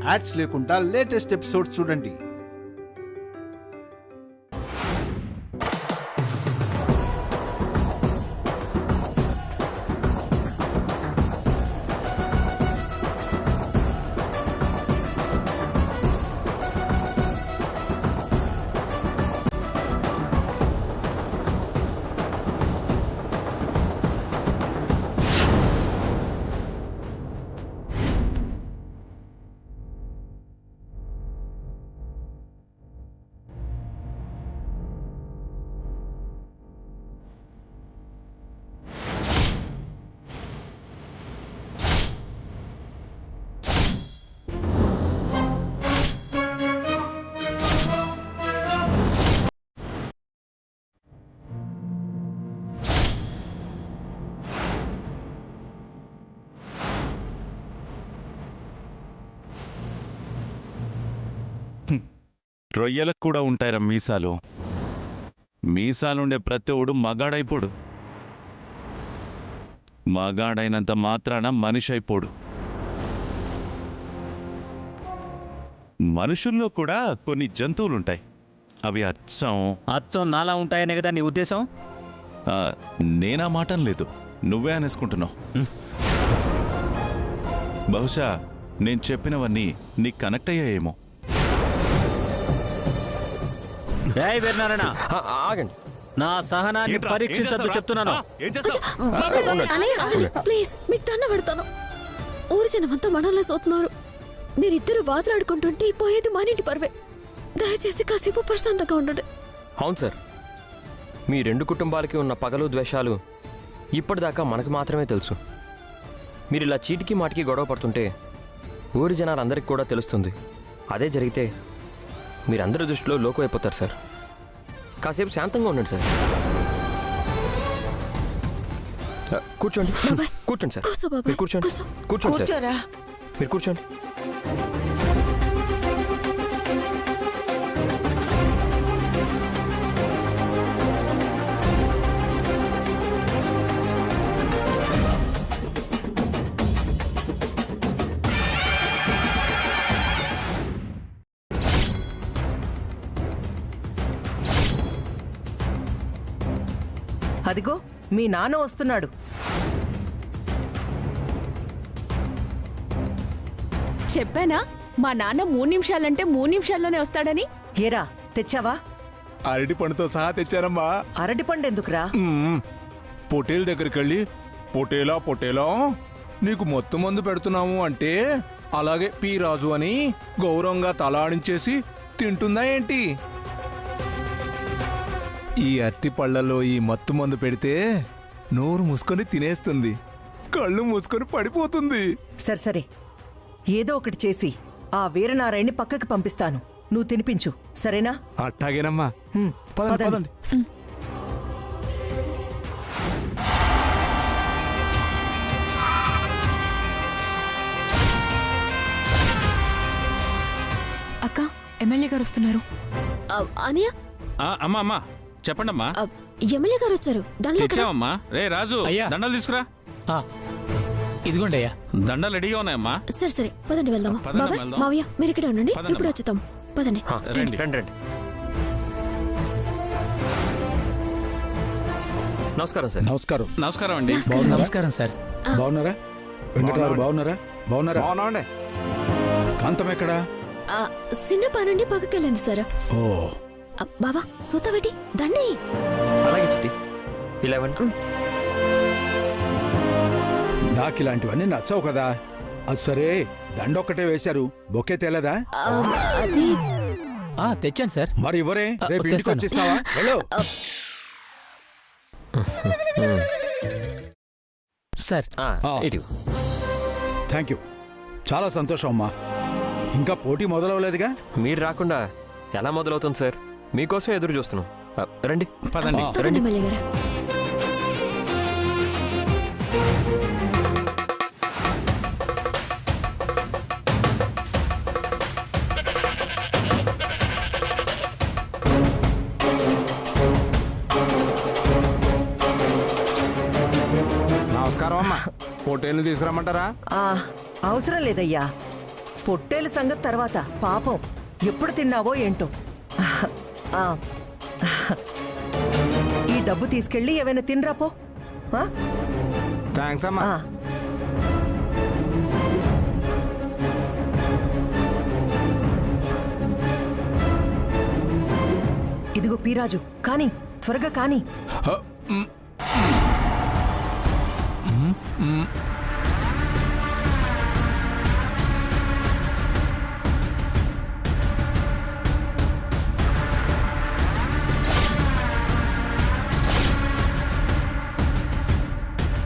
Ads లేకుండా latest episodes చూడండి. రొయ్యలకు కూడా ఉంటాయిరా మీసాలు. మీసాలుండే ప్రతి ఒడు మగాడైపోడు. మగాడైనంత మాత్రాన మనిషి అయిపోడు. మనుషుల్లో కూడా కొన్ని జంతువులుంటాయి. అవి అచ్చం నాలా ఉంటాయనే కదా నీ ఉద్దేశం? నేనా మాటం లేదు, నువ్వే అనేసుకుంటున్నావు. బహుశా నేను చెప్పినవన్నీ నీకు కనెక్ట్ అయ్యాయేమో. ఆగండి, నా సహనాన్ని పరీక్షించద్దు చెప్తున్నాను. ప్లీజ్ మీకు దండ పెడతాను. ఊరు జనమంతా మనల్ని సోతున్నారు. మీరిద్దరు వాదులాడుకుంటుంటే పోయేది మానింటి పర్వే. దయచేసి కాసేపు ప్రశాంతంగా ఉండండి. అవును సార్, మీ రెండు కుటుంబాలకి ఉన్న పగలు ద్వేషాలు ఇప్పటిదాకా మనకు మాత్రమే తెలుసు. మీరు ఇలా చీటికి మాటికి గొడవ పడుతుంటే ఊరి జనాలందరికీ కూడా తెలుస్తుంది. అదే జరిగితే మీరందరి దృష్టిలో లోకు అయిపోతారు సార్. కాసేపు శాంతంగా ఉండండి సార్. కూర్చోండి కూర్చోండి సార్. మీరు కూర్చోండి కూర్చోండి సార్. మీరు కూర్చోండి. అదిగో మీ నాన్న వస్తున్నాడు. చెప్పానా మా నాన్న 3 నిమిషాలంటే 3 నిమిషాల్లోనే వస్తాడని? ఏరా తెచ్చావా? అరటి పండుతో సహా తెచ్చారమ్మా. అరటి పండు ఎందుకురా? పొటేల్ దగ్గరికి వెళ్ళి పొటేలా నీకు మొత్తం మందు పెడుతున్నాము అంటే అలాగే పీ రాజు అని గౌరవంగా తలాడించేసి తింటుందా ఏంటి? ఈ అరటి పళ్లలో ఈ మత్తు మందు పెడితే నోరు మూసుకొని తినేస్తుంది, కళ్ళు మూసుకొని పడిపోతుంది. సరే ఏదో ఒకటి చేసి ఆ వీరనారాయణ్ణి పక్కకి పంపిస్తాను. నువ్వు తినిపించు, సరేనా? అట్టాగేనమ్మా. పదండి. అక్క, ఎమ్మెల్యే గారు వస్తున్నారు. అనియా, అమ్మా చెప్పండమ్మా. ఎమ్మెల్యే గారు వచ్చారు. తెచ్చావమ్మా. రే రాజు, దండలు తీసుకురా. ఇదిగోండి అయ్యా. దండలు రెడీగా ఉన్నాయమ్మా. సరే పదండి వెళ్దాం. మావయ్య మీరు ఇక్కడే ఉండండి, ఇప్పుడు వచ్చేద్దాం. పదండి. రండి రండి. నమస్కారం సార్. నమస్కారం అండి. నమస్కారం సార్. బాగున్నారా? వెంకటరావు బాగున్నారా? బాగున్నాండి. కాంతం ఎక్కడా? చిన్న పనుండి పక్కకెళ్ళింది సార్. ఓ బావా సూతబెట్టి దండి. అలాగే చిట్టి 11. నాకు ఇలాంటివన్నీ నచ్చవు కదా. అది సరే, దండొక్కటే వేశారు, బొకే తేలేదా? అది తెచ్చాను సార్. మరి ఇవ్వరే, రేపు ఇంటికి వచ్చేస్తావా? Hello sir. థ్యాంక్ యూ, చాలా సంతోషం అమ్మా. ఇంకా పోటీ మొదలవలేదుగా? మీరు రాకుండా ఎలా మొదలవుతుంది సార్? మీకోసం ఎదురు చూస్తున్నాం. రండి పదండి. ఎమ్మెల్యే గారు. నమస్కారం అమ్మా. పొటేల్ని తీసుకురమ్మంటారా? అవసరం లేదయ్యా, పొట్టేలు సంగతి తర్వాత పాపం ఎప్పుడు తిన్నావో ఏంటో. ఆ, ఈ డబ్బు తీసుకెళ్ళి ఏమైనా తినరాపో. థ్యాంక్స్ అమ్మా. ఇదిగో పీరాజు, కానీ త్వరగా కానీ.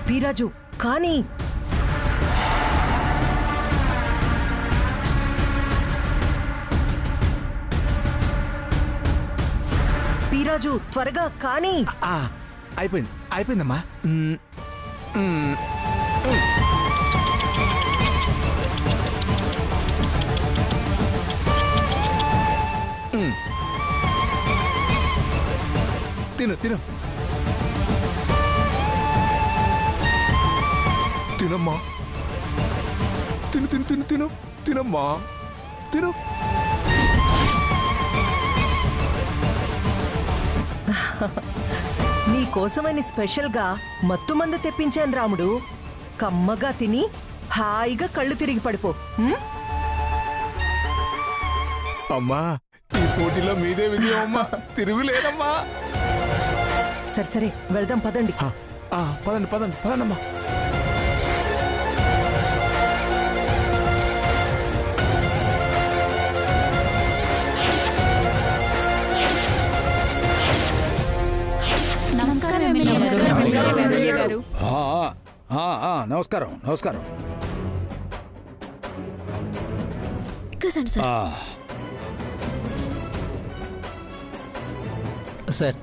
పీరాజు కానీ. పీరాజు త్వరగా కానీ. అయిపోయిందమ్మా. తిను తిను తినమ్మా. తిను తిను తిను తిను తినమ్మా. తిను. నీకోసమని స్పెషల్గా మత్తుమందు తెప్పించాను రాముడు. కమ్మగా తిని హాయిగా కళ్ళు తిరిగి పడిపో. అమ్మా, ఈ పోటీలో మీదే విజయం అమ్మా. తిరుగులేదమ్మా. సరే సరే వెళ్దాం పదండి. పదండి పదండి పదండమ్మా. నమస్కారం నమస్కారం. కూర్చోండి సార్. సార్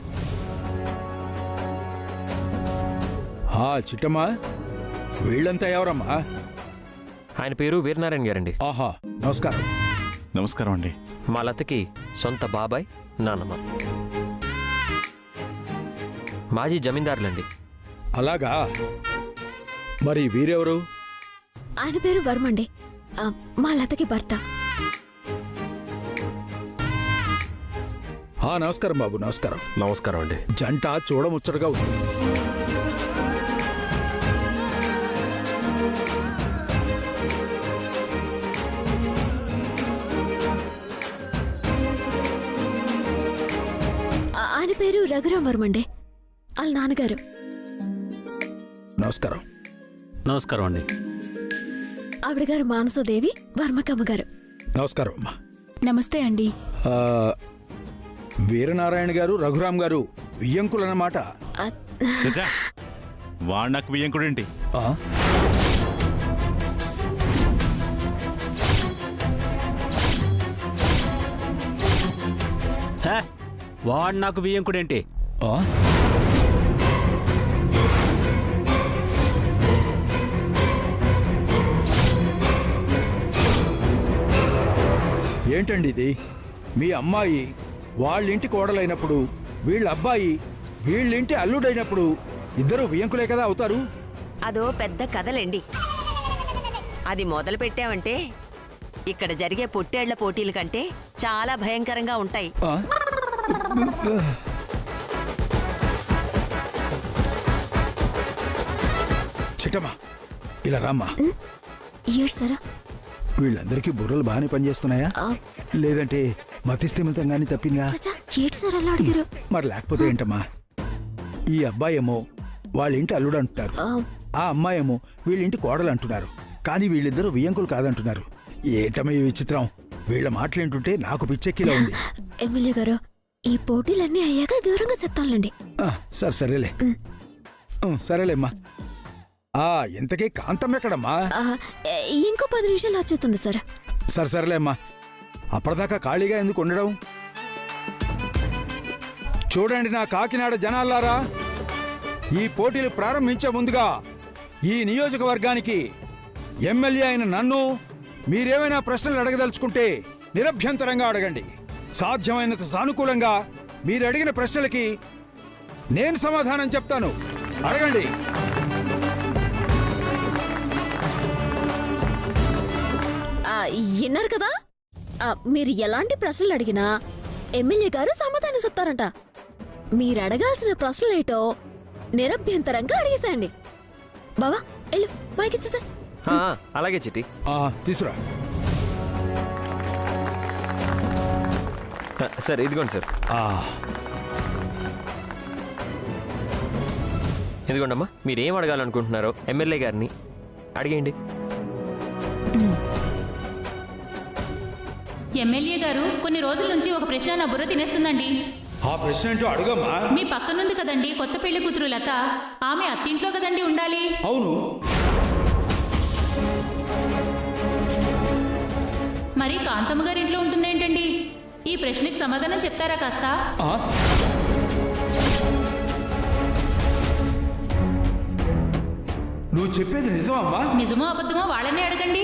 చిట్టమ్మా, వీళ్ళంతా ఎవరమ్మా? ఆయన పేరు వీరనారాయణ గారండి. ఆహా, నమస్కారం. నమస్కారం అండి. మా లతకి సొంత బాబాయ్ నాన్నమ్మ. మాజీ జమీందారులండి. అలాగా. మరి వీరెవరు? ఆయన పేరు వర్మండి, మా లతకి భర్త. నమస్కారం బాబు. నమస్కారం. నమస్కారం అండి. జంట చూడముచ్చటగా ఉంది. ఆయన పేరు రఘురాం వర్మండి, వాళ్ళ నాన్నగారు. నమస్కారం. నమస్కారం అండి. ఆవిడ గారు మానసదేవి, వర్మకమ్మ గారు. నమస్కారం అమ్మా. నమస్తే అండి. వీరనారాయణ గారు, రఘురాం గారు వియ్యంకులన్నమాట. చచ్చా, వాడు నాకు వియ్యంకుడేంటి? వాడు నాకు వియ్యంకుడేంటి? ఏంటండి ఇది? మీ అమ్మాయి వాళ్ళింటి కోడలైనప్పుడు, వీళ్ళ అబ్బాయి వీళ్ళింటి అల్లుడైనప్పుడు ఇద్దరు వియ్యంకులే కదా అవుతారు. అదో పెద్ద కథలేండి. అది మొదలు పెట్టామంటే ఇక్కడ జరిగే పొట్టేళ్ల పోటీల కంటే చాలా భయంకరంగా ఉంటాయి. చిట్టమ్మా, ఇలా రామ్మా. ఏడ్సారా? వీళ్ళందరికీ బుర్రలు బాగానే పనిచేస్తున్నాయా, లేదంటే మతిస్థిమితంగానే తప్పిందా? ఏడ్సారా అలా అడిగారు? మరి లేకపోతే ఏంటమ్మా? ఈ అబ్బాయేమో వాళ్ళింటి అల్లుడు అంటున్నారు, ఆ అమ్మాయేమో వీళ్ళింటి కోడలు అంటున్నారు. కానీ వీళ్ళిద్దరూ వియ్యంకులు కాదంటున్నారు. ఏంటమ్మా ఈ విచిత్రం? వీళ్ళ మాటలేంటుంటే నాకు పిచ్చెక్కిలా ఉంది. ఎమ్మెల్యే గారు, ఈ పోటీలన్నీ అయ్యాక వివరంగా చెప్తానులేండి. సరే సరేలే. సరేలేమ్మా. ఇంతకీ కాంతం ఎక్కడమ్మా? ఇంకో 10 నిమిషాలు వచ్చేస్తుంది సార్. సరే సరేలేమ్మా. అప్పటిదాకా ఖాళీగా ఎందుకు ఉండడం? చూడండి నా కాకినాడ జనాలారా, ఈ పోటీలు ప్రారంభించే ముందుగా ఈ నియోజకవర్గానికి ఎమ్మెల్యే అయిన నన్ను మీరేమైనా ప్రశ్నలు అడగదలుచుకుంటే నిరభ్యంతరంగా అడగండి. సాధ్యమైనంత సానుకూలంగా మీరు అడిగిన ప్రశ్నలకి నేను సమాధానం చెప్తాను. అడగండి. విన్నారు కదా, మీరు ఎలాంటి ప్రశ్నలు అడిగినా ఎమ్మెల్యే గారు సమాధానం చెప్తారంట. మీరు అడగాల్సిన ప్రశ్నలేటో నిరభ్యంతరంగా అడిగేసేయండి. బావా వెళ్ళు, మైక్ ఇచ్చేసా. అలాగే చిట్టి. తీసురా. సార్ ఇదిగోండి సార్. ఇదిగోండమ్మా, మీరేం అడగాలనుకుంటున్నారో ఎమ్మెల్యే గారిని అడిగేయండి. ఎమ్మెల్యే గారు, కొన్ని రోజుల నుంచి ఒక ప్రశ్న నా బుర్ర తినేస్తుందండి. ఆ ప్రశ్న ఏంటో అడగమ్మా. మీ పక్కనుంది కదండి కొత్త పెళ్లి కూతురు లత, ఆమె అత్తింట్లో కదండి ఉండాలి. అవును. మరి కాంతమ్మ గారి ఇంట్లో ఉంటుందేంటండి? ఈ ప్రశ్నకి సమాధానం చెప్తారా కాస్త? నువ్వు చెప్పేది నిజమమ్మా? నిజమో అబద్ధమో వాళ్ళనే అడగండి.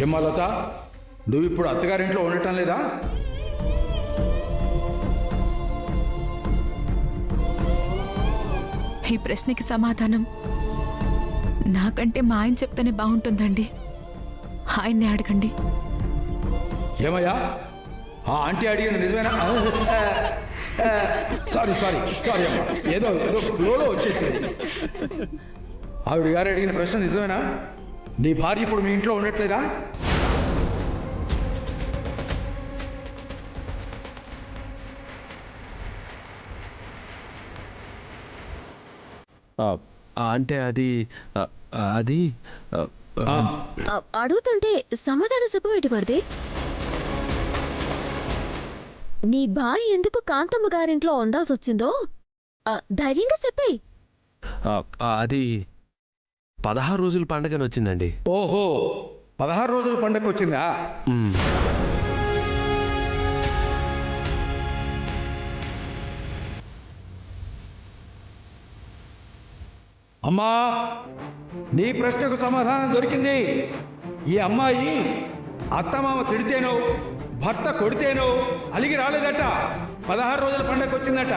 ఏమ్మా లత, నువ్వు ఇప్పుడు అత్తగారింట్లో ఉండటం లేదా? ఈ ప్రశ్నకి సమాధానం నాకంటే మా ఆయన చెప్తేనే బాగుంటుందండి. ఆయన్నే అడగండి. ఏమయ్యా, ఆ ఆంటీ అడిగింది నిజమేనా? సారీ అమ్మా, ఏదో ఫ్లోలో వచ్చేసింది. ఆవిడ గారు అడిగిన ప్రశ్న నిజమేనా? నీ భార్య ఇప్పుడు మీ ఇంట్లో ఉండట్లేదా? అంటే అది అడుగుతుంటే సమాధానం చెప్పబెట్టి పడితే నీ భార్య ఎందుకు కాంతమ్మ గారింట్లో ఉండాల్సి వచ్చిందో ధైర్యంగా చెప్పేయి. అది 16 రోజుల పండగని వచ్చిందండి. ఓహో, 16 రోజుల పండగ వచ్చిందా? అమ్మా, నీ ప్రశ్నకు సమాధానం దొరికింది. ఈ అమ్మాయి అత్తమామ తిడితేనో భర్త కొడితేనో అలిగి రాలేదట. 16 రోజుల పండగ వచ్చిందట.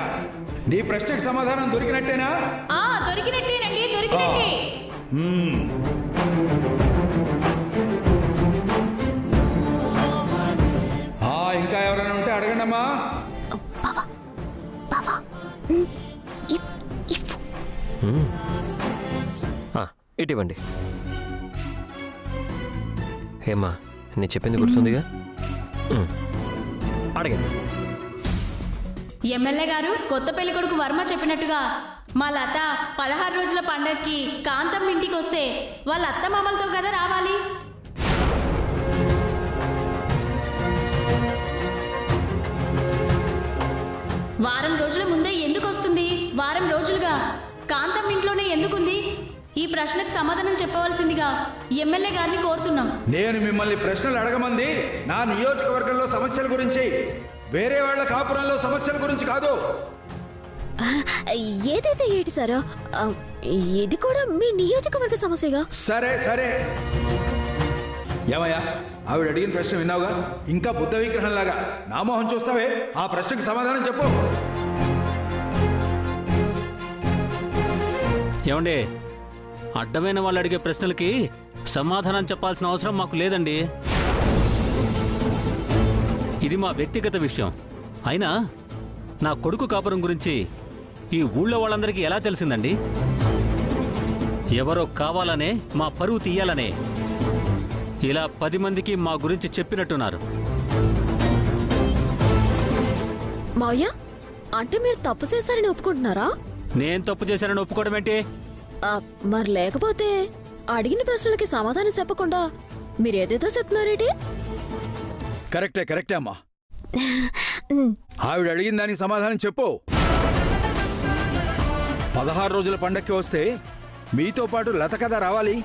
నీ ప్రశ్నకు సమాధానం దొరికినట్టేనా? దొరికినట్టేనండి, దొరికినట్టే. ఇంకా ఎవరైనా ఉంటే అడగండి అమ్మా. ఇటివ్వండి. ఏమ్మా, నేను చెప్పింది గుర్తుందిగా? అడగండి. ఎమ్మెల్యే గారు, కొత్త పెళ్లి కొడుకు వర్మ చెప్పినట్టుగా మా లత 16 రోజుల పండగకి కాంతమ్మ ఇంటికి వస్తే వాళ్ళ అత్త మామలతో కదా రావాలి. వారం రోజుల ముందే ఎందుకు వస్తుంది? వారం రోజులుగా కాంతమ్మ ఇంట్లోనే ఎందుకుంది? ఈ ప్రశ్నకు సమాధానం చెప్పవలసిందిగా ఎమ్మెల్యే గారిని కోరుతున్నాం. నేను మిమ్మల్ని ప్రశ్నలు అడగమంది నా నియోజకవర్గంలో సమస్యల గురించి, వేరే వాళ్ళ కాపురంలో సమస్యల గురించి కాదు. ఏదైతే ఏంటి సార్, ఇది కూడా మీ నియోజకవర్గ సమస్యగా. సరే ఏమయ్యా, ఆవిడ అడిగిన ప్రశ్న విన్నావుగా? ఇంకా బుద్ధ విగ్రహంలాగా నా మొహం చూస్తావే? ఆ ప్రశ్నకు సమాధానం చెప్పు. ఏమండి, అడ్డమైన వాళ్ళు అడిగే ప్రశ్నలకి సమాధానం చెప్పాల్సిన అవసరం మాకు లేదండి. ఇది మా వ్యక్తిగత విషయం. అయినా నా కొడుకు కాపురం గురించి ఈ ఊళ్ళో వాళ్ళందరికీ ఎలా తెలిసిందండి? ఎవరో కావాలనే మా పరువు తీయాలనే ఇలా 10 మందికి మా గురించి చెప్పినట్టున్నారు. మావయ్య, అంటే మీరు తప్పు చేశారని ఒప్పుకుంటున్నారా? నేను తప్పు చేశానని ఒప్పుకోవడం ఏంటి? మరి లేకపోతే అడిగిన ప్రశ్నలకి సమాధానం చెప్పకుండా మీరేదేదో చెప్తున్నారేంటి? కరెక్టే అమ్మా. ఆవిడ అడిగిన దానికి సమాధానం చెప్పు. 16 రోజుల పండక్కి వస్తే మీతో పాటు లత కదా రావాలి.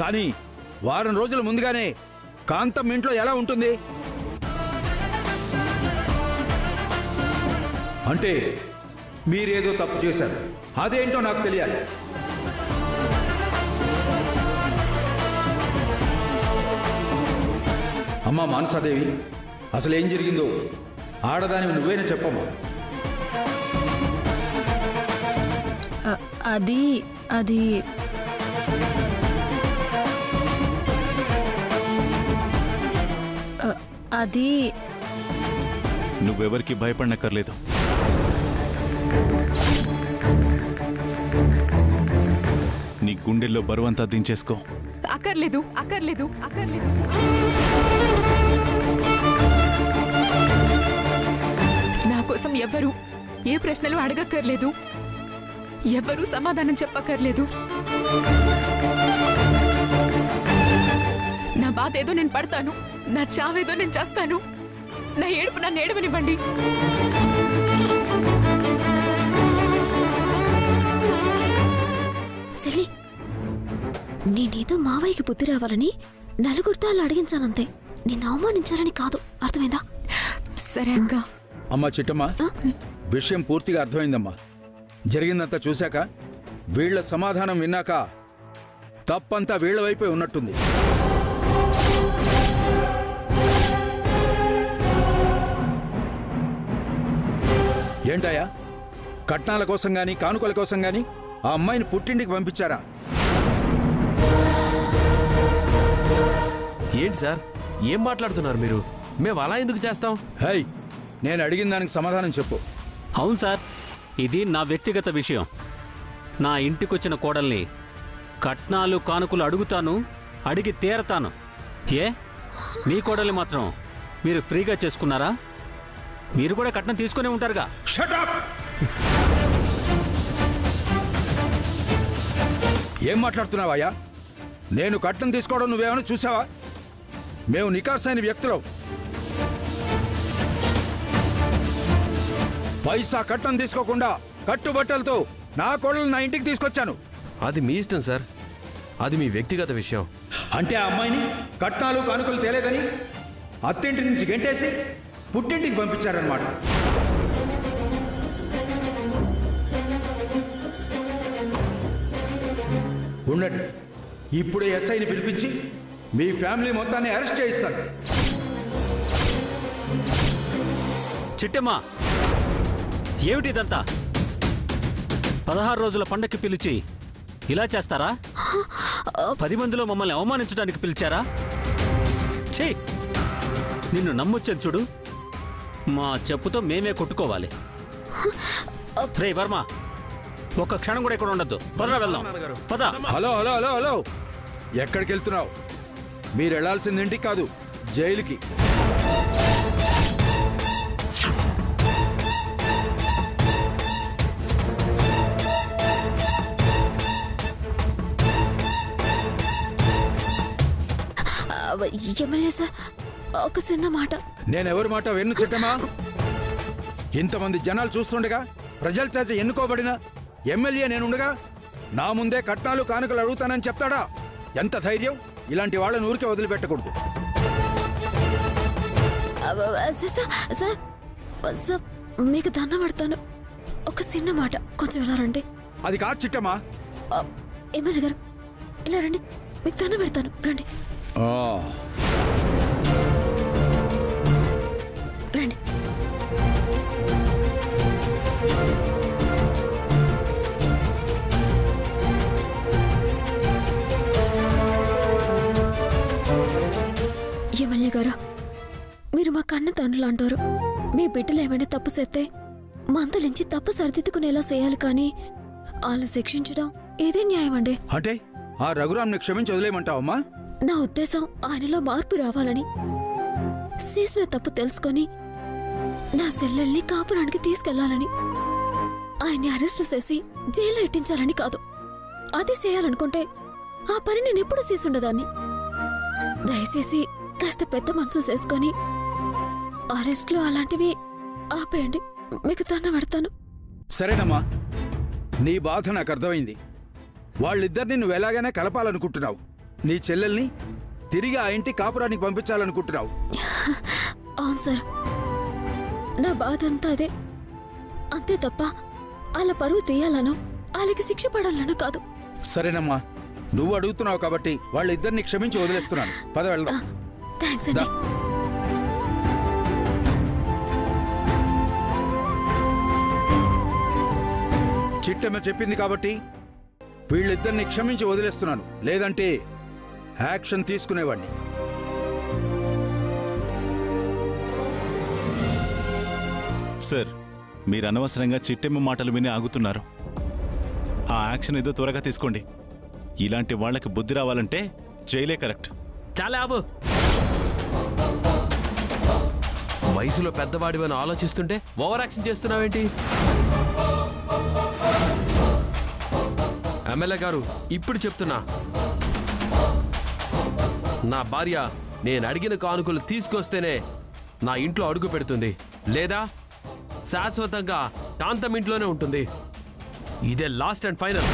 కానీ వారం రోజుల ముందుగానే కాంతం ఇంట్లో ఎలా ఉంటుంది? అంటే మీరేదో తప్పు చేశారు. అదేంటో నాకు తెలియాలి. అమ్మా మానసాదేవి, అసలు ఏం జరిగిందో ఆడదానివి నువ్వేనా చెప్పమ్మా. అది అది అది నువ్వెవరికి భయపడనక్కర్లేదు. నీ గుండెల్లో బరువంతా దించేసుకో. అక్కర్లేదు అక్కర్లేదు అక్కర్లేదు. నా కోసం ఎవ్వరు ఏ ప్రశ్నలు అడగక్కర్లేదు, ఎవ్వరూ సమాధానం చెప్పక్కర్లేదు. నా బాధ ఏదో నేను పడతాను, నా చావేదో నేను చేస్తాను. నా ఏడుపు నన్ను ఏడవనివ్వండి. సెలి, నేనేదో మావయ్యకి బుద్ధి రావాలని నలుగురితో అలా అడిగించానంతే. నిన్ను అవమానించాలని కాదు, అర్థమైందా? సరే అక్క. అమ్మా చిట్టమ్మా, విషయం పూర్తిగా అర్థమైందమ్మా. జరిగిందంతా చూశాక, వీళ్ల సమాధానం విన్నాక తప్పంతా వీళ్ల వైపే ఉన్నట్టుంది. ఏంటయ్యా, కట్నాల కోసం గాని కానుకల కోసం గాని ఆ అమ్మాయిని పుట్టింటికి పంపించారా? ఏంటి సార్, ఏం మాట్లాడుతున్నారు మీరు? మేము అలా ఎందుకు చేస్తాం? హై, నేను అడిగిన దానికి సమాధానం చెప్పు. అవును సార్, ఇది నా వ్యక్తిగత విషయం. నా ఇంటికొచ్చిన కోడల్ని కట్నాలు కానుకలు అడుగుతాను, అడిగి తీరతాను. ఏ మీ కోడల్ని మాత్రం మీరు ఫ్రీగా చేసుకున్నారా? మీరు కూడా కట్నం తీసుకునే ఉంటారుగా. Shut up! ఏం మాట్లాడుతున్నావయ్యా? నేను కట్నం తీసుకోవడం నువ్వేమైనా చూసావా? మేము నికార్సైన వ్యక్తులం. పైసా కట్నం తీసుకోకుండా కట్టుబట్టలతో నా కోడలు నా ఇంటికి తీసుకొచ్చాను. అది మీ ఇష్టం సార్, అది మీ వ్యక్తిగత విషయం. అంటే ఆ అమ్మాయిని కట్నాలు కానుకలు తేలేదని అత్తింటి నుంచి గెంటేసి పుట్టింటికి పంపించారన్నమాట. ఉండండి, ఇప్పుడు ఎస్ఐని పిలిపించి మీ ఫ్యామిలీ మొత్తాన్ని అరెస్ట్ చేయిస్తాను. చిట్టమ్మా, ఏమిటిదంతా? 16 రోజుల పండక్కి పిలిచి ఇలా చేస్తారా? 10 మందిలో మమ్మల్ని అవమానించడానికి పిలిచారా? ఛీ, నిన్ను నమ్మొచ్చాను చూడు. మా చెప్పుతో మేమే కొట్టుకోవాలి. రే వర్మ, ఒక్క క్షణం కూడా ఇక్కడ ఉండద్దు. పదరా వెళ్దాం. పద. హలో హలో హలో హలో, ఎక్కడికి వెళ్తున్నావు? మీరు వెళ్లాల్సింది ఇంటికి కాదు, జైలుకి. ఎమ్మెల్యే సార్, ఒక చిన్న మాట. నేనెవరి మాట వెన్ను చిట్టమా? ఇంతమంది జనాలు చూస్తుండగా, ప్రజల చేత ఎన్నుకోబడిన ఎమ్మెల్యే నేనుండగా నా ముందే కట్నాలు కానుకలు అడుగుతానని చెప్తాడా? ఎంత ధైర్యం! ఇలాంటి వాళ్ళని ఊరికే వదిలిపెట్టకూడదు. సార్, మీకు దండం పెడతాను, ఒక చిన్న మాట, కొంచెం ఇలా రండి. అది కాదు చిట్టమా. ఎమ్మెల్యే గారు, ఇలా రండి, మీకు దండం పెడతాను, రండి రండి. ఎమ్మెల్యే గారు, మీరు మా కన్న తండ్రులు అంటారు. మీ బిడ్డలు ఏమైనా తప్పు చేస్తే మందలించి తప్పు సరిదిద్దుకునేలా చేయాలి, కానీ వాళ్ళని శిక్షించడం ఏదే న్యాయం అండి? అంటే ఆ రఘురామ్ని క్షమించి వదిలేయమంటావమ్మా? నా ఉద్దేశం ఆయనలో మార్పు రావాలని, చేసిన తప్పు తెలుసుకొని నా చెల్లెల్ని కాపురానికి తీసుకెళ్లాలని, ఆయన్ని అరెస్ట్ చేసి జైల్లో ఎట్టించాలని కాదు. అది చేయాలనుకుంటే ఆ పని నేను ఎప్పుడు చేసుండదాన్ని. దయచేసి కాస్త పెద్ద మనసు చేసుకొని అరెస్ట్లు అలాంటివి ఆపేయండి, మీకు దండం పెడతాను. సరేనమ్మా, నీ బాధ నాకు అర్థమైంది. వాళ్ళిద్దరిని నువ్వు ఎలాగైనా కలపాలనుకుంటున్నావు. నీ చెల్లెల్ని తిరిగి ఆ ఇంటి కాపురానికి పంపించాలనుకుంటున్నావు. అవును సార్, నా బాధ అంతా అదే, అంతే తప్ప వాళ్ళ పరువు తీయాలనో వాళ్ళకి శిక్ష పడాలనో కాదు. సరేనమ్మా, నువ్వు అడుగుతున్నావు కాబట్టి వాళ్ళిద్దరిని క్షమించి వదిలేస్తున్నాను. పద వెళ్దాం. థ్యాంక్స్ అండి. చిట్టమ్మ చెప్పింది కాబట్టి వీళ్ళిద్దరిని క్షమించి వదిలేస్తున్నాను, లేదంటే యాక్షన్ తీసుకునేవాడిని. సార్, మీరు అనవసరంగా చిట్టెమ్మ మాటలు విని ఆగుతున్నారు. ఆ యాక్షన్ ఏదో త్వరగా తీసుకోండి. ఇలాంటి వాళ్ళకి బుద్ధి రావాలంటే జైలే కరెక్ట్. చాలా ఆపు. వయసులో పెద్దవాడివని ఆలోచిస్తుంటే ఓవర్ యాక్షన్ చేస్తున్నావేంటి? ఎమ్మెల్యే గారు, ఇప్పుడు చెప్తున్నా, నా భార్య నేను అడిగిన కానుకలు తీసుకొస్తేనే నా ఇంట్లో అడుగు పెడుతుంది, లేదా శాశ్వతంగా కాంతం ఇంట్లోనే ఉంటుంది. ఇదే లాస్ట్ అండ్ ఫైనల్.